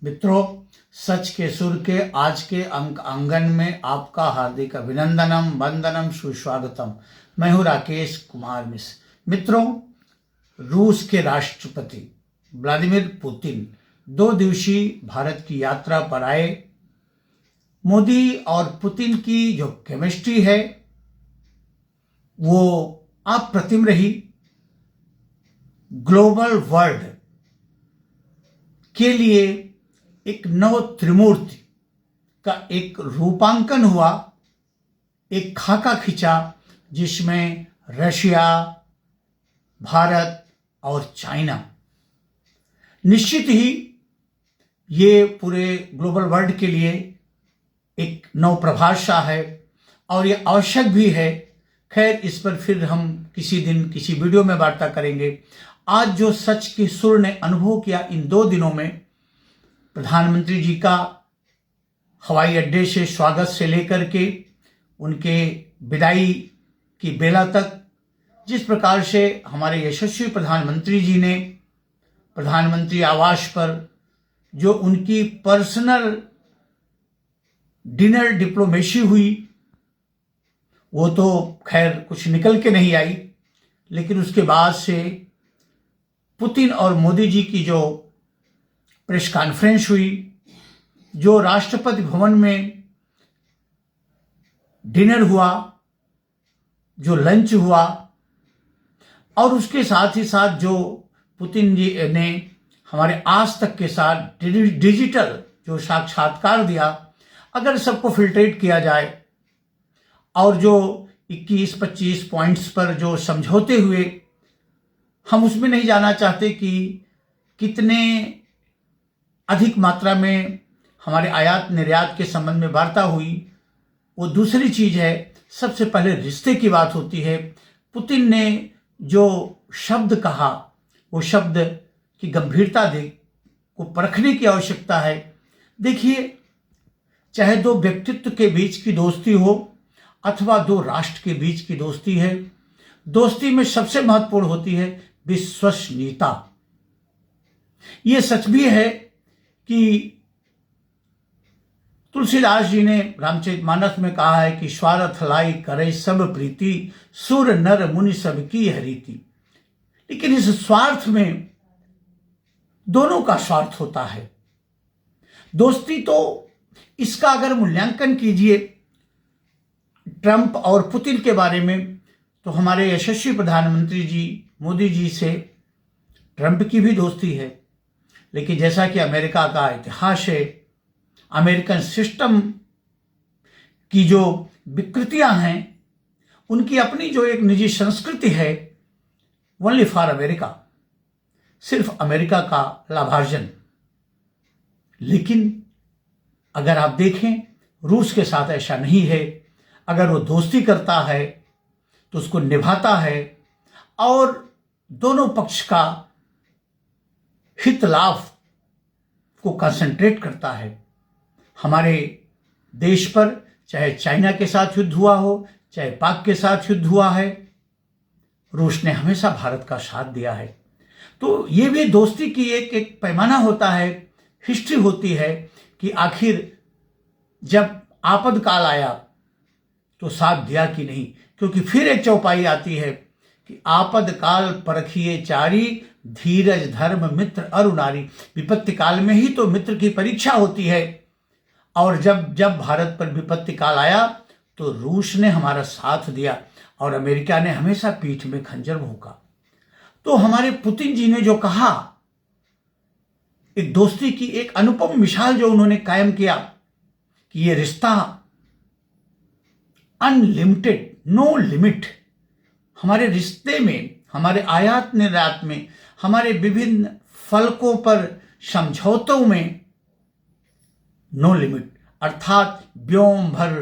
मित्रों, सच के सुर के आज के अंक आंगन में आपका हार्दिक अभिनंदनम, वंदनम, सुस्वागतम। मैं हूं राकेश कुमार मिश्र। मित्रों, रूस के राष्ट्रपति व्लादिमीर पुतिन 2 दिवसीय भारत की यात्रा पर आए। मोदी और पुतिन की जो केमिस्ट्री है वो अप्रतिम रही। ग्लोबल वर्ल्ड के लिए एक नव त्रिमूर्ति का एक रूपांकन हुआ, एक खाका खिंचा जिसमें रशिया, भारत और चाइना। निश्चित ही ये पूरे ग्लोबल वर्ल्ड के लिए एक नव प्रभाषा है और ये आवश्यक भी है। खैर, इस पर फिर हम किसी दिन किसी वीडियो में वार्ता करेंगे। आज जो सच के सुर ने अनुभव किया इन 2 दिनों में, प्रधानमंत्री जी का हवाई अड्डे से स्वागत से लेकर के उनके विदाई की बेला तक, जिस प्रकार से हमारे यशस्वी प्रधानमंत्री जी ने प्रधानमंत्री आवास पर जो उनकी पर्सनल डिनर डिप्लोमेसी हुई, वो तो खैर कुछ निकल के नहीं आई। लेकिन उसके बाद से पुतिन और मोदी जी की जो प्रेस कॉन्फ्रेंस हुई, जो राष्ट्रपति भवन में डिनर हुआ, जो लंच हुआ, और उसके साथ ही साथ जो पुतिन जी ने हमारे आज तक के साथ डिजिटल जो साक्षात्कार दिया, अगर सबको फिल्ट्रेट किया जाए और जो 21-25 पॉइंट्स पर जो समझौते हुए, हम उसमें नहीं जाना चाहते कि कितने अधिक मात्रा में हमारे आयात निर्यात के संबंध में वार्ता हुई, वो दूसरी चीज है। सबसे पहले रिश्ते की बात होती है। पुतिन ने जो शब्द कहा, वो शब्द की गंभीरता को परखने की आवश्यकता है। देखिए, चाहे 2 व्यक्तित्व के बीच की दोस्ती हो अथवा 2 राष्ट्र के बीच की दोस्ती है, दोस्ती में सबसे महत्वपूर्ण होती है विश्वसनीयता। ये सच भी है कि तुलसीदास जी ने रामचरितमानस में कहा है कि स्वार्थ लाई करे सब प्रीति, सुर नर मुनि सब की हरीति। लेकिन इस स्वार्थ में दोनों का स्वार्थ होता है। दोस्ती तो इसका अगर मूल्यांकन कीजिए ट्रंप और पुतिन के बारे में, तो हमारे यशस्वी प्रधानमंत्री जी मोदी जी से ट्रंप की भी दोस्ती है। लेकिन जैसा कि अमेरिका का इतिहास है, अमेरिकन सिस्टम की जो विकृतियां हैं, उनकी अपनी जो एक निजी संस्कृति है, ओनली फॉर अमेरिका, सिर्फ अमेरिका का लाभार्जन। लेकिन अगर आप देखें, रूस के साथ ऐसा नहीं है। अगर वो दोस्ती करता है तो उसको निभाता है और दोनों पक्ष का हित लाभ को कंसंट्रेट करता है। हमारे देश पर चाहे चाइना के साथ युद्ध हुआ हो, चाहे पाक के साथ युद्ध हुआ है, रूस ने हमेशा भारत का साथ दिया है। तो ये भी दोस्ती की एक पैमाना होता है, हिस्ट्री होती है कि आखिर जब आपद काल आया तो साथ दिया कि नहीं। क्योंकि फिर एक चौपाई आती है कि आपद काल परखिए चारी, धीरज धर्म मित्र अरु नारी। विपत्ति काल में ही तो मित्र की परीक्षा होती है। और जब भारत पर विपत्ति काल आया तो रूस ने हमारा साथ दिया और अमेरिका ने हमेशा पीठ में खंजर भोंका। तो हमारे पुतिन जी ने जो कहा, एक दोस्ती की एक अनुपम मिसाल जो उन्होंने कायम किया कि ये रिश्ता अनलिमिटेड, नो लिमिट, हमारे रिश्ते में, हमारे आयात निर्यात में, हमारे विभिन्न फलकों पर समझौतों में नो लिमिट, अर्थात व्योम भर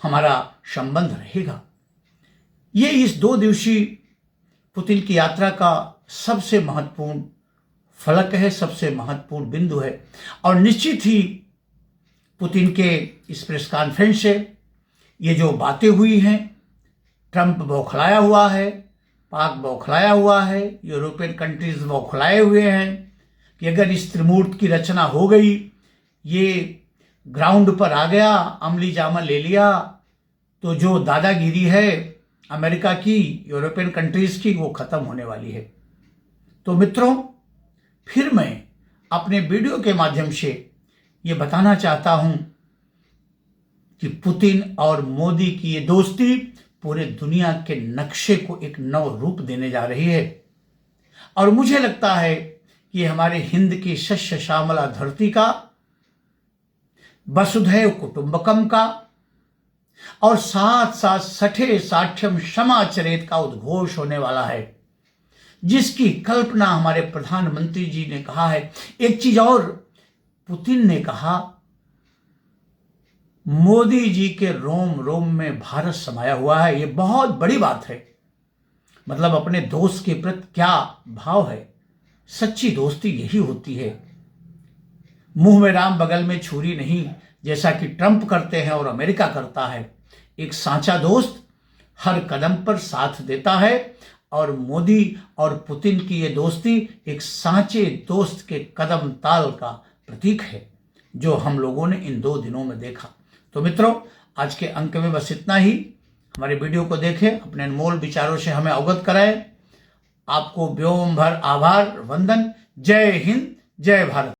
हमारा संबंध रहेगा। ये इस 2 दिवसीय पुतिन की यात्रा का सबसे महत्वपूर्ण फलक है, सबसे महत्वपूर्ण बिंदु है। और निश्चित ही पुतिन के इस प्रेस कॉन्फ्रेंस से ये जो बातें हुई हैं, ट्रंप बौखलाया हुआ है, पाक बौखलाया हुआ है, यूरोपियन कंट्रीज बौखलाए हुए हैं कि कि अगर इस त्रिमूर्त की रचना हो गई, ये ग्राउंड पर आ गया, अमली जामा ले लिया, तो जो दादागिरी है अमेरिका की, यूरोपियन कंट्रीज की, वो खत्म होने वाली है। तो मित्रों, फिर मैं अपने वीडियो के माध्यम से ये बताना चाहता हूं कि पुतिन और मोदी की ये दोस्ती पूरे दुनिया के नक्शे को एक नव रूप देने जा रही है। और मुझे लगता है कि हमारे हिंद की शस्य श्यामला धरती का, वसुधैव कुटुंबकम का, और साथ साथ सठे साठ्यम क्षमाचरेत का उद्घोष होने वाला है, जिसकी कल्पना हमारे प्रधानमंत्री जी ने कहा है। एक चीज और, पुतिन ने कहा मोदी जी के रोम रोम में भारत समाया हुआ है। ये बहुत बड़ी बात है। मतलब अपने दोस्त के प्रति क्या भाव है। सच्ची दोस्ती यही होती है। मुंह में राम बगल में छुरी नहीं, जैसा कि ट्रंप करते हैं और अमेरिका करता है। एक साचा दोस्त हर कदम पर साथ देता है, और मोदी और पुतिन की ये दोस्ती एक साचे दोस्त के कदम ताल का प्रतीक है, जो हम लोगों ने इन 2 दिनों में देखा। तो मित्रों, आज के अंक में बस इतना ही। हमारे वीडियो को देखें, अपने अनमोल विचारों से हमें अवगत कराएं। आपको व्योम भर आभार, वंदन। जय हिंद, जय भारत।